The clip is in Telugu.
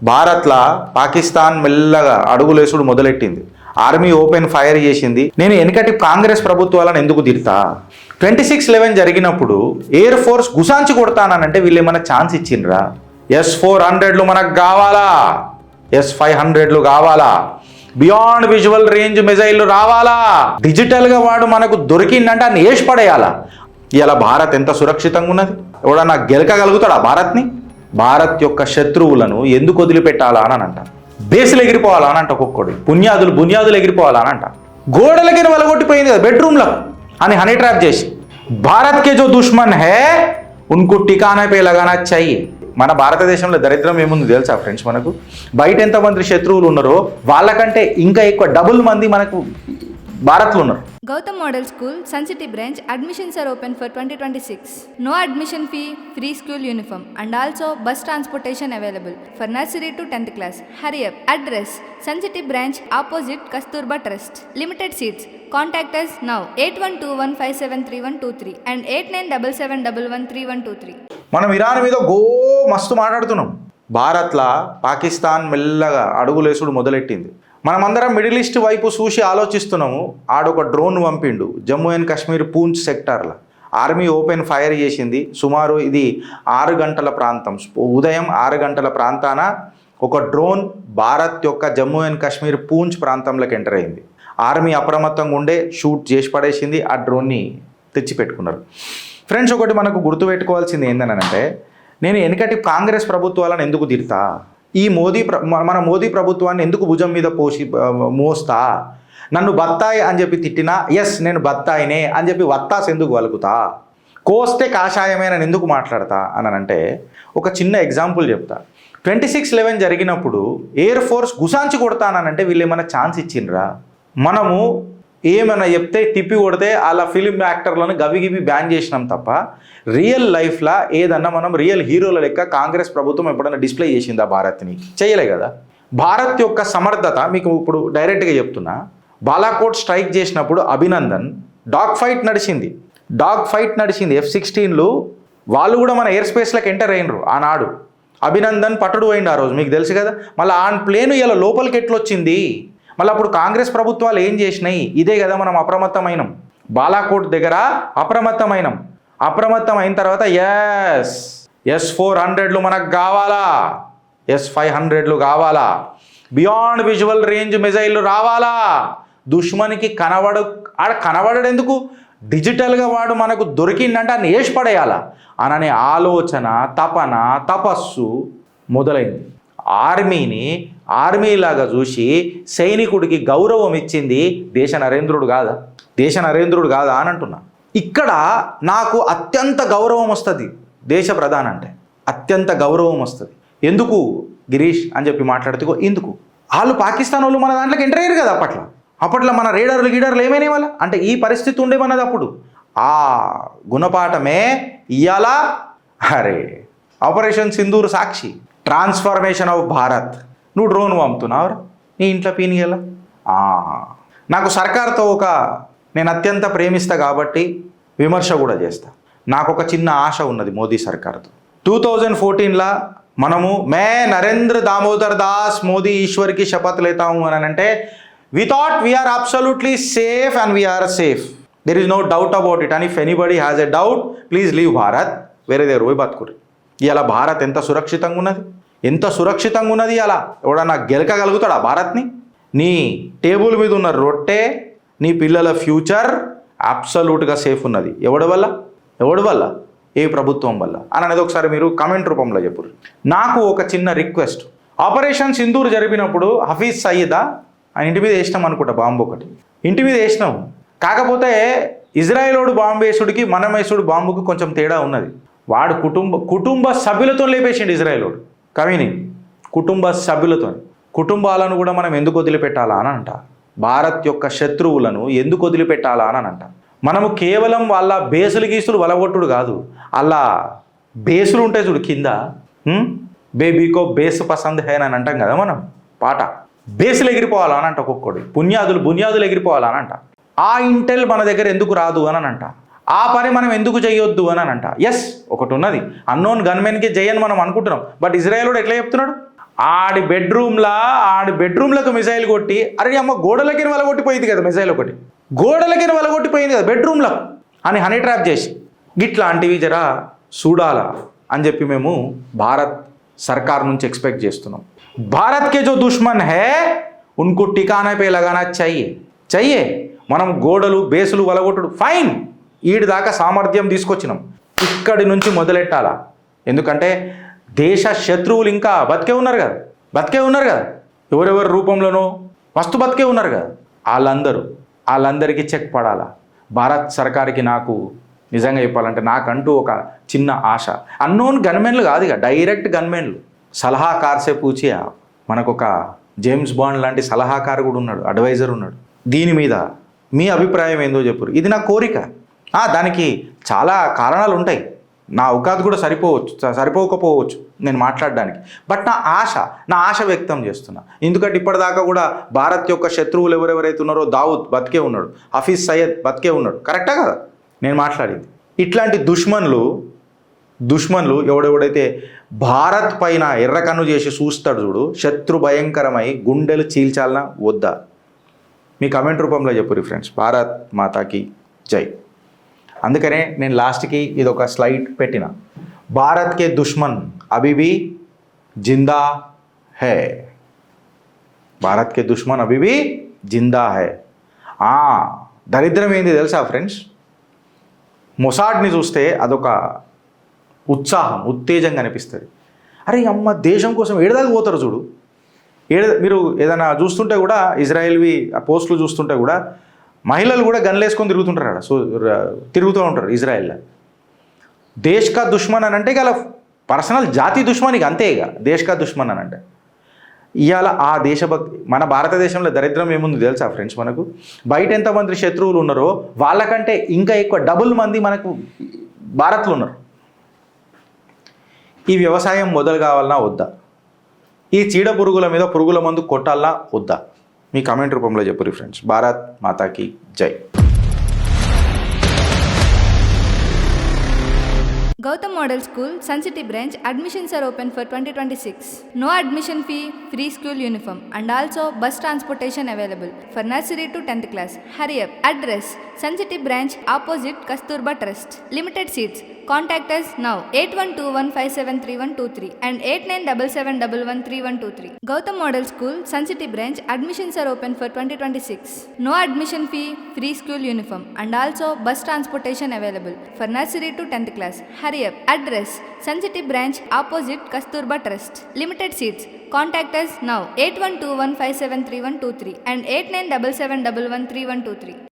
భారత్లో పాకిస్తాన్ మెల్లగా అడుగులేసుడు మొదలెట్టింది. ఆర్మీ ఓపెన్ ఫైర్ చేసింది. నేను వెనకటి కాంగ్రెస్ ప్రభుత్వాలను ఎందుకు తిడతా? 26/11 జరిగినప్పుడు ఎయిర్ ఫోర్స్ గుసాంచి కొడతానంటే వీళ్ళు ఏమైనా ఛాన్స్ ఇచ్చిండ్రా? S-400లు మనకు కావాలా, S-500లు కావాలా, బియాండ్ విజువల్ రేంజ్ మిజైల్లు రావాలా, డిజిటల్గా వాడు మనకు దొరికిందంటే అన్ని వేసి పడేయాలా. ఇలా భారత్ ఎంత సురక్షితంగా ఉన్నది? ఎవడన్నా గెలకగలుగుతాడా భారత్ని? భారత్ యొక్క శత్రువులను ఎందుకు వదిలిపెట్టాలా అని అంట. బేసులు ఎగిరిపోవాలా అని అంట, ఒక్కొక్కడు బునియాదులు ఎగిరిపోవాలా అని అంట. గోడలకి వలగొట్టిపోయింది కదా బెడ్రూమ్లో అని హనీ ట్రాప్ చేసి. భారత్కే జో దుష్మన్ హే ఉన్కు టికానా పే లగానా చాహియే. మన భారతదేశంలో దరిద్రం ఏముంది తెలుసా ఫ్రెండ్స్? మనకు బయట ఎంతమంది శత్రువులు ఉన్నారో వాళ్ళకంటే ఇంకా ఎక్కువ డబుల్ మంది మనకు భారత్లో ఉన్నారు. Gautam Model School, Sun City branch, admissions are open for 2026. No admission fee, free school uniform and also bus transportation available for nursery to 10th class. Hurry up. Address, Sun City branch opposite Kasturba Trust. Limited seats. Contact us now 8121573123 and 8977113123. మనం ఇరాన్ మీద మస్తు మాట్లాడుతున్నాం. భారత్లో పాకిస్తాన్ మెల్లగా అడుగులేసుడు మొదలెట్టింది. మనమందరం మిడిల్ ఈస్ట్ వైపు చూసి ఆలోచిస్తున్నాము. ఆడొక డ్రోన్ పంపిండు జమ్మూ అండ్ కాశ్మీర్ పూంచ్ సెక్టార్లో. ఆర్మీ ఓపెన్ ఫైర్ చేసింది. సుమారు ఇది 6 గంటల ప్రాంతం, ఉదయం 6 గంటల ప్రాంతాన ఒక డ్రోన్ భారత్ యొక్క జమ్మూ అండ్ కాశ్మీర్ పూంచ్ ప్రాంతంలోకి ఎంటర్ అయింది. ఆర్మీ అప్రమత్తంగా ఉండే షూట్ చేసి పడేసింది. ఆ డ్రోన్ని తెచ్చిపెట్టుకున్నారు. ఫ్రెండ్స్, ఒకటి మనకు గుర్తుపెట్టుకోవాల్సింది ఏంటనంటే, నేను వెనకటి కాంగ్రెస్ ప్రభుత్వాలను ఎందుకు తిడతా? మన మోదీ ప్రభుత్వాన్ని ఎందుకు భుజం మీద మోస్తా? నన్ను బత్తాయి అని చెప్పి తిట్టినా నేను బత్తాయినే అని చెప్పి వత్తాస్ ఎందుకు వలుకుతా? కోస్తే కాషాయమే అని ఎందుకు మాట్లాడతా అని అంటే ఒక చిన్న ఎగ్జాంపుల్ చెప్తా. 26/11 జరిగినప్పుడు ఎయిర్ ఫోర్స్ గుసాంచి కొడతానంటే వీళ్ళు ఏమైనా ఛాన్స్ ఇచ్చిండ్రా? మనము ఏమైనా చెప్తే తిప్పి కొడితే అలా ఫిలిం యాక్టర్లను గవి బ్యాన్ చేసినాం తప్ప రియల్ లైఫ్లో ఏదన్నా మనం రియల్ హీరోల లెక్క కాంగ్రెస్ ప్రభుత్వం ఎప్పుడైనా డిస్ప్లే చేసిందా భారత్ని? చేయలే కదా. భారత్ యొక్క సమర్థత మీకు ఇప్పుడు డైరెక్ట్గా చెప్తున్నా. బాలాకోట్ స్ట్రైక్ చేసినప్పుడు అభినందన్ డాగ్ ఫైట్ నడిచింది. F-16లు వాళ్ళు కూడా మన ఎయిర్ స్పేస్లోకి ఎంటర్ అయినరు ఆనాడు. అభినందన్ పట్టుడు పోయిండు ఆ రోజు, మీకు తెలుసు కదా. మళ్ళీ ఆ ప్లేను ఇలా లోపలికి ఎట్లొచ్చింది? మళ్ళీ అప్పుడు కాంగ్రెస్ ప్రభుత్వాలు ఏం చేసినాయి? ఇదే కదా మనం అప్రమత్తమైనం. బాలాకోట్ దగ్గర అప్రమత్తమైన తర్వాత S-400లు మనకు కావాలా, S-500లు కావాలా, బియాండ్ విజువల్ రేంజ్ మిజైల్లు రావాలా. దుష్మనికి కనబడడు ఎందుకు? డిజిటల్గా వాడు మనకు దొరికిందంటే అన్ని వేసి పడేయాలా అననే ఆలోచన, తపన, తపస్సు మొదలైంది. ఆర్మీని ఆర్మీలాగా చూసి సైనికుడికి గౌరవం ఇచ్చింది దేశ నరేంద్రుడు కాదా అని అంటున్నా. ఇక్కడ నాకు అత్యంత గౌరవం వస్తుంది దేశ ప్రధాని అంటే, అత్యంత గౌరవం వస్తుంది. ఎందుకు గిరీష్ అని చెప్పి మాట్లాడితే, ఎందుకు వాళ్ళు పాకిస్తాన్ వాళ్ళు మన దాంట్లోకి ఎంటర్ అయ్యారు కదా. అప్పట్లో మన గీడర్లు ఏమైనా వాళ్ళ అంటే ఈ పరిస్థితి ఉండే మనది అప్పుడు. ఆ గుణపాఠమే ఇవాళ operation Sindoor Sakshi, transformation of Bharat. నువ్వు డ్రోన్ పంపుతున్నావు నీ ఇంట్లో పీనిగల. నాకు సర్కార్తో నేను అత్యంత ప్రేమిస్తా కాబట్టి విమర్శ కూడా చేస్తా. నాకు ఒక చిన్న ఆశ ఉన్నది మోదీ సర్కార్తో. 2014ला మనము మే నరేంద్ర దామోదర్ దాస్ మోదీ ఈశ్వర్కి శపథ్ లేతాము అని అంటే we thought we are absolutely safe and we are safe. There is no doubt about it. And if anybody has a doubt, please leave Bharat. వేరే దగ్గర పోయి బతుకురు. ఇలా భారత్ ఎంత సురక్షితంగా ఉన్నది. అలా ఎవడన్నా గెలకగలుగుతాడా భారత్ని? నీ టేబుల్ మీద ఉన్న రొట్టె, నీ పిల్లల ఫ్యూచర్ అబ్సల్యూట్గా సేఫ్ ఉన్నది. ఎవడి వల్ల? ఏ ప్రభుత్వం వల్ల అని అనేది ఒకసారి మీరు కామెంట్ రూపంలో చెప్పురు. నాకు ఒక చిన్న రిక్వెస్ట్. ఆపరేషన్ సింధూర్ జరిపినప్పుడు హఫీజ్ సయీదా ఆయన ఇంటి మీద వేసినాం అనుకుంటా, బాంబు ఒకటి ఇంటి మీద వేసినాం. కాకపోతే ఇజ్రాయేలోడు బాంబు వేసుడికి మనం వేసుడు బాంబుకి కొంచెం తేడా ఉన్నది. వాడు కుటుంబ సభ్యులతో లేపేసిండు ఇజ్రాయేలోడు. కవిని కుటుంబ సభ్యులతో. కుటుంబాలను కూడా మనం ఎందుకు వదిలిపెట్టాలా అని అంట. భారత్ యొక్క శత్రువులను ఎందుకు వదిలిపెట్టాలా అని అంట. మనము కేవలం వాళ్ళ బేసులు గీసులు వలగొట్టుడు కాదు, అలా బేసులు ఉంటాయి చూడు కింద, బేబీకో బేస్ పసంద్ హే అని అంటాం కదా మనం పాట. బేసులు ఎగిరిపోవాలా అని అంట, ఒక్కొక్కడు బునియాదులు ఎగిరిపోవాలా అని అంట. ఆ ఇంటెల్ మన దగ్గర ఎందుకు రాదు అని అంట. ఆ పని మనం ఎందుకు చేయొద్దు అని అంట. ఒకటి ఉన్నది, అన్నోన్ గన్మెన్కి జయన్ మనం అనుకుంటున్నాం, బట్ ఇజ్రాయేల్ ఎట్లా చెప్తున్నాడు? ఆడి బెడ్రూమ్లకు మిసైల్ కొట్టి, అరే అమ్మ గోడలకి వలగొట్టిపోయింది కదా మిసైల్ ఒకటి, గోడలకి వలగొట్టిపోయింది కదా బెడ్రూమ్లో అని హనీ ట్రాప్ చేసి, గిట్లాంటివి జరా చూడాలా అని చెప్పి మేము భారత్ సర్కార్ నుంచి ఎక్స్పెక్ట్ చేస్తున్నాం. భారత్ కే జో దుష్మన్ హే ఉన్కు టికానా పే లగానా చెయ్యే. మనం గోడలు బేసులు వలగొట్టుడు ఫైన్, ఈడి దాకా సామర్థ్యం తీసుకొచ్చినాం, ఇక్కడి నుంచి మొదలెట్టాలా. ఎందుకంటే దేశ శత్రువులు ఇంకా బతికే ఉన్నారు కదా, ఎవరెవరి రూపంలోనో మస్తు బతికే ఉన్నారు కదా, వాళ్ళందరికీ చెక్ పడాలా. భారత్ సర్కార్కి నాకు నిజంగా చెప్పాలంటే నాకంటూ ఒక చిన్న ఆశ. అన్నోన్ గన్మెన్లు కాదు ఇక, డైరెక్ట్ గన్మెన్లు. సలహాకార్సే పూచియా, మనకు ఒక జేమ్స్ బాండ్ లాంటి సలహాకారు కూడా ఉన్నాడు, అడ్వైజర్ ఉన్నాడు. దీని మీద మీ అభిప్రాయం ఏందో చెప్పు. ఇది నా కోరిక. దానికి చాలా కారణాలు ఉంటాయి, నా అవకాశం కూడా సరిపోకపోవచ్చు నేను మాట్లాడడానికి. బట్ నా ఆశ వ్యక్తం చేస్తున్నా. ఎందుకంటే ఇప్పటిదాకా కూడా భారత్ యొక్క శత్రువులు ఎవరెవరైతే ఉన్నారో, దావుద్ బతికే ఉన్నాడు, హఫీజ్ సయ్యద్ బతికే ఉన్నాడు, కరెక్టా కదా నేను మాట్లాడింది. ఇట్లాంటి దుష్మన్లు ఎవడెవడైతే భారత్ పైన ఎర్రకన్ను చేసి చూస్తాడు చూడు, శత్రు భయంకరమై గుండెలు చీల్చాలనా వద్దా మీ కమెంట్ రూపంలో చెప్పు ఫ్రెండ్స్. భారత్ మాతాకి జై. అందుకనే నేను లాస్ట్కి ఇది ఒక స్లైడ్ పెట్టిన, భారత్ కే దుష్మన్ అభి భీ జిందా హై, భారత్ కే దుష్మన్ అభి భీ జిందా హై. దరిద్రం ఏంది తెలుసా ఫ్రెండ్స్, మొసాడ్ని చూస్తే అదొక ఉత్సాహం, ఉత్తేజంగా అనిపిస్తుంది. అరే అమ్మ దేశం కోసం ఏడదాకా పోతారు చూడు. మీరు ఏదైనా చూస్తుంటే కూడా ఇజ్రాయెల్వి పోస్టులు చూస్తుంటే కూడా మహిళలు కూడా గన్లు వేసుకొని తిరుగుతుంటారు అక్కడ. తిరుగుతూ ఉంటారు ఇజ్రాయెల్లో. దేశ్ కా దుష్మన్ అని అంటే ఇక పర్సనల్ జాతి దుష్మన్, ఇక అంతే. ఇక దేశ్ కా దుష్మన్ అని అంటే ఇవాళ ఆ దేశభక్తి. మన భారతదేశంలో దరిద్రం ఏముంది తెలుసా ఫ్రెండ్స్, మనకు బయట ఎంతమంది శత్రువులు ఉన్నారో వాళ్ళకంటే ఇంకా ఎక్కువ డబుల్ మంది మనకు భారత్లో ఉన్నారు. ఈ వ్యవసాయం మొదలు కావాలన్నా వద్దా, ఈ చీడ పురుగుల మీద పురుగుల మందు కొట్టాలన్నా వద్దా మీ కమెంట్ రూపంలో చెప్పు ఫ్రెండ్స్. భారత్ మాతాకి జై. Gautam Model School, Sun City branch, admissions are open for 2026. No admission fee, free school uniform and also bus transportation available for nursery to 10th class. Hurry up. Address, Sun City branch opposite Kasturba Trust. Limited seats. Contact us now 8121573123 and 8977113123. Gautam Model School, Sun City branch, admissions are open for 2026. No admission fee, free school uniform and also bus transportation available for nursery to 10th class. Hurry up. Address, Sun City branch opposite Kasturba Trust. Limited seats. Contact us now 8121573123 and 8977113123.